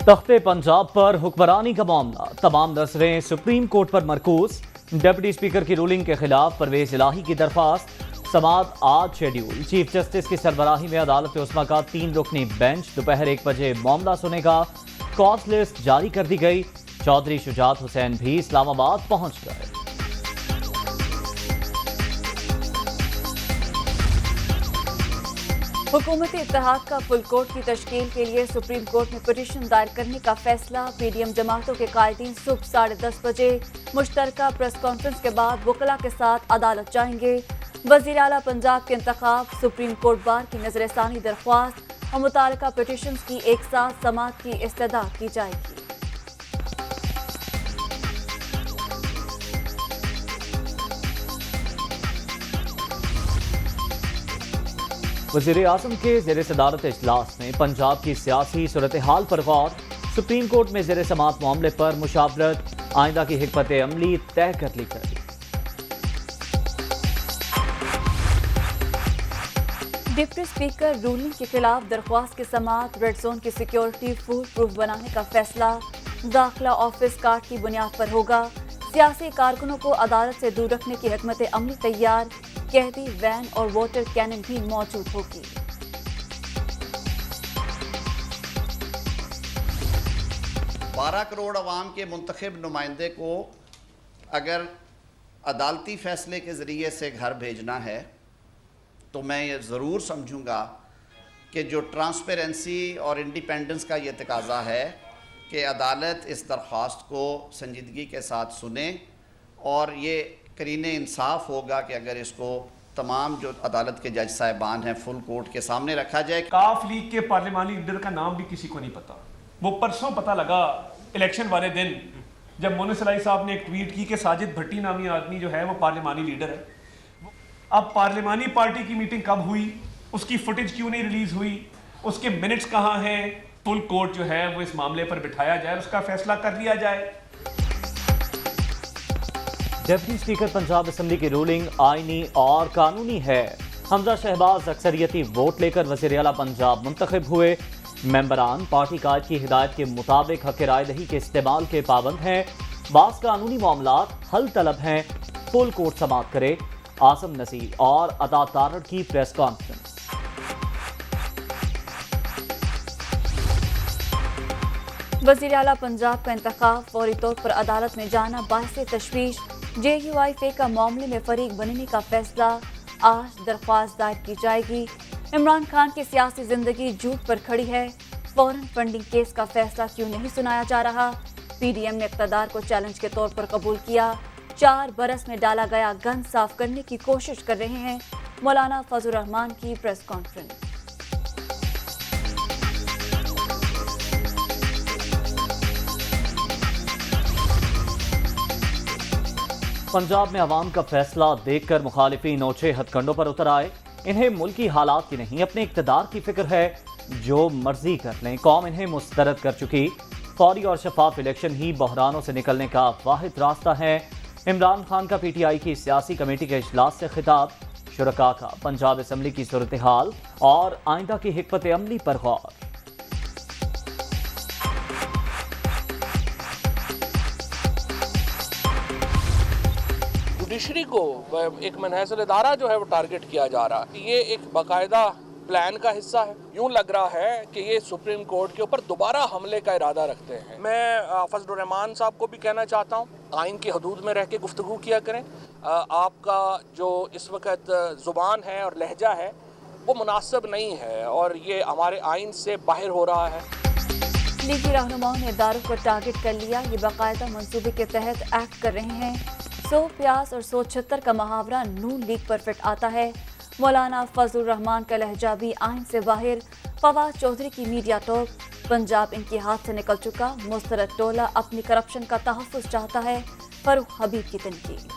तख्ते पंजाब पर हुक्मरानी का मामला, तमाम नजरें सुप्रीम कोर्ट पर मरकूज। डिप्टी स्पीकर की रूलिंग के खिलाफ परवेज इलाही की दरख्वास्त, समाअत आज शेड्यूल। चीफ जस्टिस की सरबराही में अदालत उस्मा का 3 रुकनी बेंच दोपहर 1 बजे मामला सुनेगा। कॉज लिस्ट जारी कर दी गई। चौधरी शुजात हुसैन भी इस्लामाबाद पहुंच गए। हुकूमती इत्तेहाद का फुल कोर्ट की तश्कील के लिए सुप्रीम कोर्ट में पिटीशन दायर करने का फैसला। पीडीएम जमातों के कायदीन सुबह 10:30 बजे मुश्तरका प्रेस कॉन्फ्रेंस के बाद वकला के साथ अदालत जाएंगे। वज़ीर आला पंजाब के इंतखाब, सुप्रीम कोर्ट बार की नजरसानी दरख्वास्त और मुताल्लिका पिटीशन की एक साथ समाअत की इस्तदा की जाएगी। वज़ीर आज़म के ज़ेर सदारत इजलास में पंजाब की सियासी सूरत हाल पर गौर। सुप्रीम कोर्ट में ज़ेर समाअत मामले पर मुशावरत, आइंदा की हिकमत अमली तय कर ली गई। डिप्टी स्पीकर रूलिंग के खिलाफ दरख्वास्त की समाअत, रेड जोन की सिक्योरिटी फूल प्रूफ बनाने का फैसला दाखिला ऑफिस कार्ड की बुनियाद पर होगा। सियासी कारकुनों को अदालत से दूर रखने की हिकमत अमली तैयार, कैदी वैन और वाटर कैनन भी मौजूद होगी। बारह करोड़ अवाम के मुंतखब नुमाइंदे को अगर अदालती फ़ैसले के ज़रिए से घर भेजना है तो मैं ये ज़रूर समझूंगा कि जो ट्रांसपेरेंसी और इंडिपेंडेंस का ये तकाज़ा है कि अदालत इस दरख्वास्त को संजीदगी के साथ सुने और ये करीने इंसाफ होगा कि अगर इसको तमाम जो अदालत के जज साहिबान हैं फुल कोर्ट के सामने रखा जाए। काफ लीग के पार्लिमानी लीडर का नाम भी किसी को नहीं पता। वो परसों पता लगा इलेक्शन वाले दिन जब मोनस अलाई साहब ने एक ट्वीट की कि साजिद भट्टी नामी आदमी जो है वो पार्लिमानी लीडर है। अब पार्लिमानी पार्टी की मीटिंग कब हुई, उसकी फुटेज क्यों नहीं रिलीज हुई, उसके मिनट्स कहाँ हैं। फुल कोर्ट जो है वो इस मामले पर बिठाया जाए, उसका फैसला कर लिया जाए। डिप्टी स्पीकर पंजाब असेंबली की रूलिंग आईनी और कानूनी है। हमजा शहबाज अक्सरियती वोट लेकर वज़ीर आला पंजाब मुंतखब हुए। मेंबरान पार्टी कायद की हिदायत के मुताबिक हक राय दही के इस्तेमाल के पाबंद हैं। बास कानूनी मामलात हल तलब हैं। फुल कोर्ट समाअत करे। आसम नसीर और अता तारड़ की प्रेस कॉन्फ्रेंस। वज़ीर आला पंजाब का इंतखाब, फौरी तौर पर अदालत में जाना बाइसे तशवीश। JUIF का मामले में फरीक बनने का फैसला, आज दरख्वास्त दायर की जाएगी। इमरान खान की सियासी जिंदगी झूठ पर खड़ी है, फौरन फंडिंग केस का फैसला क्यों नहीं सुनाया जा रहा। PDM ने इक़्तिदार को चैलेंज के तौर पर कबूल किया। 4 बरस में डाला गया गंद साफ करने की कोशिश कर रहे हैं। मौलाना फजलुर रहमान की प्रेस कॉन्फ्रेंस। पंजाब में अवाम का फैसला देखकर मुखालिफिन नोचे हथकंडों पर उतर आए। इन्हें मुल्की हालात की नहीं अपने इक़्तिदार की फिक्र है। जो मर्जी कर लें, कौम इन्हें मुस्तरद कर चुकी। फौरी और शफाफ इलेक्शन ही बहरानों से निकलने का वाहिद रास्ता है। इमरान खान का PTI की सियासी कमेटी के इजलास से खिताब, शुरका का पंजाब असेंबली की सूरत हाल और आइंदा की हिकमत अमली पर गौर। जुडिशरी को एक मनहसल इदारा जो है वो टारगेट किया जा रहा है। ये एक बाकायदा प्लान का हिस्सा है। यूं लग रहा है कि ये सुप्रीम कोर्ट के ऊपर दोबारा हमले का इरादा रखते हैं। मैं फजलुर रहमान साहब को भी कहना चाहता हूँ, आइन की हदूद में रह के गुफ्तगू किया करें। आपका जो इस वक्त ज़ुबान है और लहजा है वो मुनासिब नहीं है और ये हमारे आइन से बाहर हो रहा है। लीगी रहनुमाओं ने इदारों को टारगेट कर लिया। ये बाकायदा मंसूबे के तहत एक्ट कर रहे हैं। 100 प्यास और 176 का मुहावरा नून लीग पर फिट आता है। मौलाना फजलुर रहमान का लहजा भी आइन से बाहर। फवाद चौधरी की मीडिया टॉक, पंजाब इनके हाथ से निकल चुका। मुस्तरद टोला अपनी करप्शन का तहफ़्फ़ुज़ चाहता है। फरूख हबीब की तनकीद।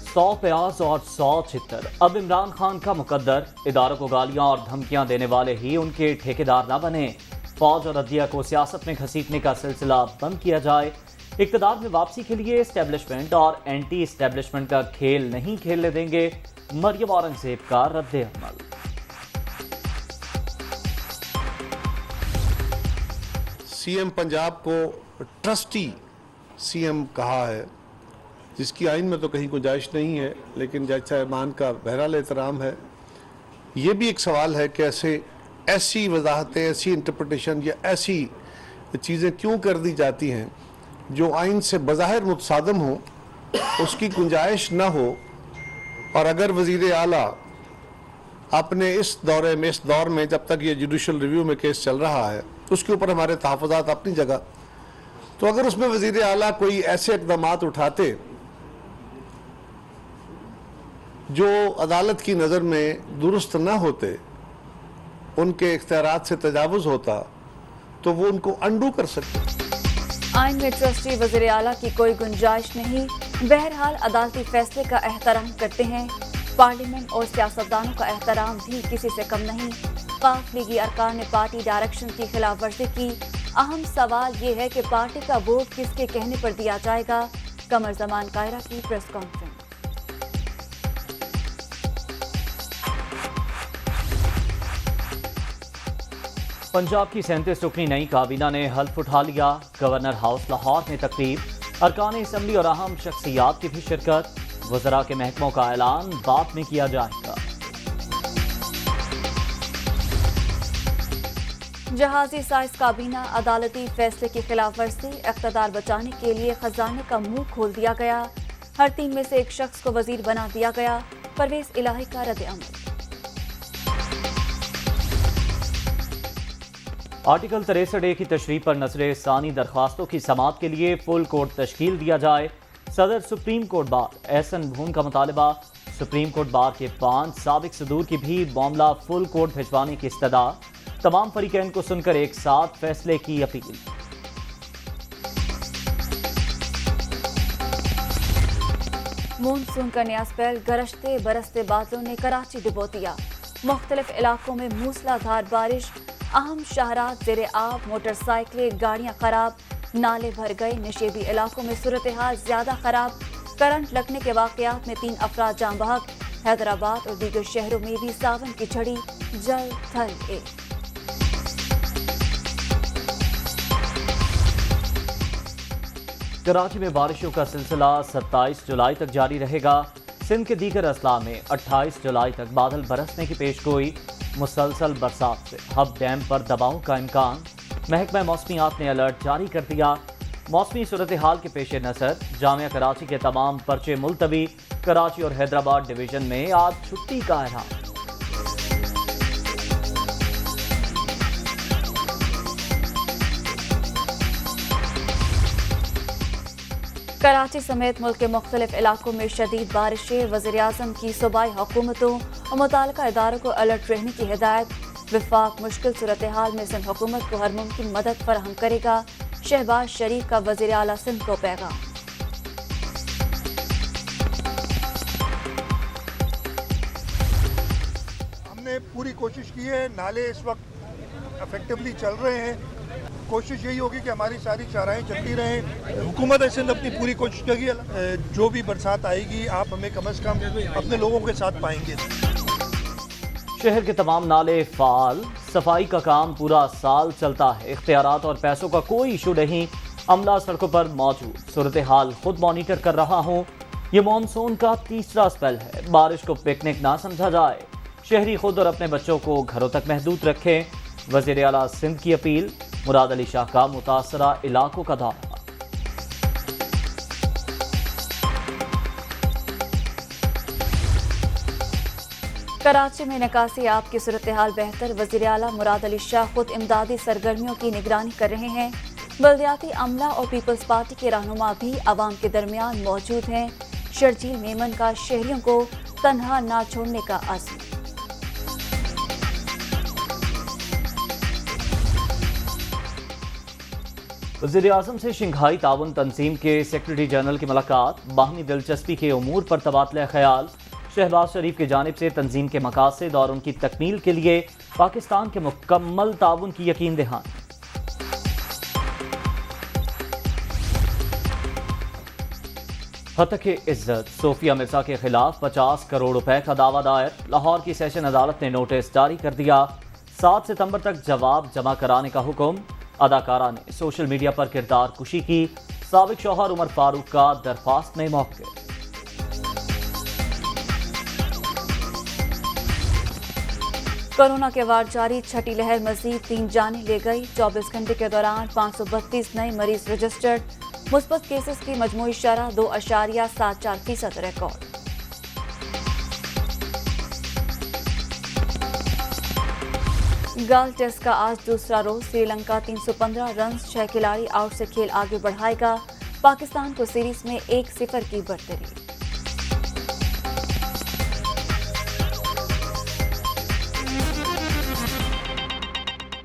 100 प्याज और 100 छितर। अब इमरान खान का मुकद्दर, इदारों को गालियां और धमकियां देने वाले ही उनके ठेकेदार ना बने। फौज और अदलिया को सियासत में घसीटने का सिलसिला बंद किया जाए। इक़्तिदार में वापसी के लिए एस्टेब्लिशमेंट और एंटी एस्टेब्लिशमेंट का खेल नहीं खेलने देंगे। मरियम औरंगजेब का रद्द अमल। सीएम पंजाब को ट्रस्टी सीएम कहा है, जिसकी आइन में तो कहीं गुंजाइश नहीं है, लेकिन जज साहबान का बहरहाल एहतराम है। ये भी एक सवाल है कि ऐसी वजाहतें, ऐसी इंटरप्रटेशन या ऐसी चीज़ें क्यों कर दी जाती हैं जो आइन से बज़ाहिर मुतसादम हो, उसकी गुंजाइश ना हो। और अगर वज़ीर आला अपने इस दौर में जब तक ये जुडिशल रिव्यू में केस चल रहा है, उसके ऊपर हमारे तहफ़्फ़ुज़ात अपनी जगह, तो अगर उसमें वज़ीर आला कोई ऐसे इक़दामात उठाते जो अदालत की नज़र में दुरुस्त ना होते, उनके इख्तियारात से तजावुज़ होता, तो वो उनको अंडू कर सकते। आइन में ट्रस्टी वज़ीर आला की कोई गुंजाइश नहीं। बहरहाल अदालती फैसले का एहतराम करते हैं। पार्लियामेंट और सियासतदानों का एहतराम भी किसी से कम नहीं। काफ लीगी अरकान ने पार्टी डायरेक्शन की खिलाफ वर्जी की। अहम सवाल ये है कि पार्टी का वोट किसके कहने पर दिया जाएगा। कमर जमान कायरा की प्रेस कॉन्फ्रेंस। पंजाब की 37 रुकनी नई काबीना ने हल्फ उठा लिया। गवर्नर हाउस लाहौर में तकरीब, अरकान असम्बली और अहम शख्सियात की भी शिरकत। वज़रा के महकमों का ऐलान बाद में किया जाएगा। जहाजी साइज काबीना अदालती फैसले की खिलाफ वर्जी, इक़्तिदार बचाने के लिए खजाने का मुंह खोल दिया गया। हर 3 में से एक शख्स को वजीर बना दिया गया। परवेज इलाही का रद्द अमल। आर्टिकल 63A की तशरीह पर नज़र सानी दरख्वास्तों की समाअत के लिए फुल कोर्ट तश्कील दिया जाए। सदर सुप्रीम कोर्ट बार एहसन भून का मुतालबा। सुप्रीम कोर्ट बार के 5 साबिक सदूर की भी मामला फुल कोर्ट भिजवाने की इस्तदा। तमाम फरीकैन को सुनकर एक साथ फैसले की अपील। मानसून का नया स्पेल, गरजते बरसते बादलों ने कराची डुबो दिया। मुख्तलिफ इलाकों में मूसलाधार बारिश, अहम शहरात ज़ेरे आब, मोटरसाइकिलें गाड़ियां खराब, नाले भर गए। नशेबी इलाकों में सूरत हाल ज्यादा खराब। करंट लगने के वाकयात में 3 अफराद जाँ बहक। हैदराबाद और दीगर शहरों में भी सावन की झड़ी, जल थल एक। कराची में बारिशों का सिलसिला 27 जुलाई तक जारी रहेगा। सिंध के दीगर अजला में 28 जुलाई तक बादल बरसने की पेशगोई। मुसलसल बरसात से हब डैम पर दबाव का इम्कान। महकमा मौसमियात ने अलर्ट जारी कर दिया। मौसमी सूरत हाल के पेश नज़र जामिया कराची के तमाम पर्चे मुलतवी। कराची और हैदराबाद डिवीज़न में आज छुट्टी का ऐलान। कराची समेत मुल्क के मुख्तलिफ इलाकों में शदीद बारिशें। वज़ीर-ए-आज़म की सूबाई हुकूमतों और मुताल्लिका इदारों को अलर्ट रहने की हिदायत। वफाक मुश्किल सूरत हाल में सिंध हुकूमत को हर मुमकिन मदद फराहम करेगा। शहबाज शरीफ का वज़ीर आला सिंध को पैगाम। हमने पूरी कोशिश की है। नाले इस वक्त इफेक्टिवली चल रहे हैं। कोशिश यही होगी कि हमारी सारी चाराएं चलती रहें। हुकूमत सिंध अपनी पूरी कोशिश करेगी। जो भी बरसात आएगी आप हमें कम से कम अपने लोगों के साथ पाएंगे। शहर के तमाम नाले फाल, सफाई का काम पूरा साल चलता है। इख्तियारात और पैसों का कोई इशू नहीं। अमला सड़कों पर मौजूद। सूरत हाल खुद मॉनिटर कर रहा हूँ। ये मानसून का तीसरा स्पेल है। बारिश को पिकनिक ना समझा जाए। शहरी खुद और अपने बच्चों को घरों तक महदूद रखें। वज़ीर आला सिंध की अपील। मुराद अली शाह का मुतासरा इलाकों का दौरा। कराची में निकासी आप की सूरत हाल बेहतर। वज़ीर आला मुराद अली शाह खुद इमदादी सरगर्मियों की निगरानी कर रहे हैं। बल्दियाती अमला और पीपल्स पार्टी के रहनुमा भी आवाम के दरमियान मौजूद हैं। शर्जील मेमन का शहरियों को तन्हा ना छोड़ने का अज़्म। वज़ीर-ए-आज़म से शंघाई ताउन तंजीम के सेक्रेटरी जनरल की मुलाकात। बाहमी दिलचस्पी के उमूर पर तबादला ख्याल। शहबाज शरीफ की जानिब से तंजीम के मकासद और उनकी तकमील के लिए पाकिस्तान के मुकम्मल ताउन की यकीन दहानी। हतक इज्जत सोफिया मिर्जा के खिलाफ 50 करोड़ रुपए का दावा दायर। लाहौर की सेशन अदालत ने नोटिस जारी कर दिया। 7 सितंबर तक जवाब जमा कराने का हुक्म। अदाकारा ने सोशल मीडिया पर किरदार कुशी की। साबिक शौहर उमर फारूक का दरख्वास्त में मौके। कोरोना के वार जारी, छठी लहर मजीद 3 जानें ले गई। 24 घंटे के दौरान 532 नए मरीज रजिस्टर्ड। मुस्बत केसेस की मजमूई शरह 2.74% रिकॉर्ड। गर्ल टेस्ट का आज दूसरा रोज। श्रीलंका 315 रन, 6 खिलाड़ी आउट से खेल आगे बढ़ाएगा। पाकिस्तान को सीरीज में 1-0 की बढ़तरी।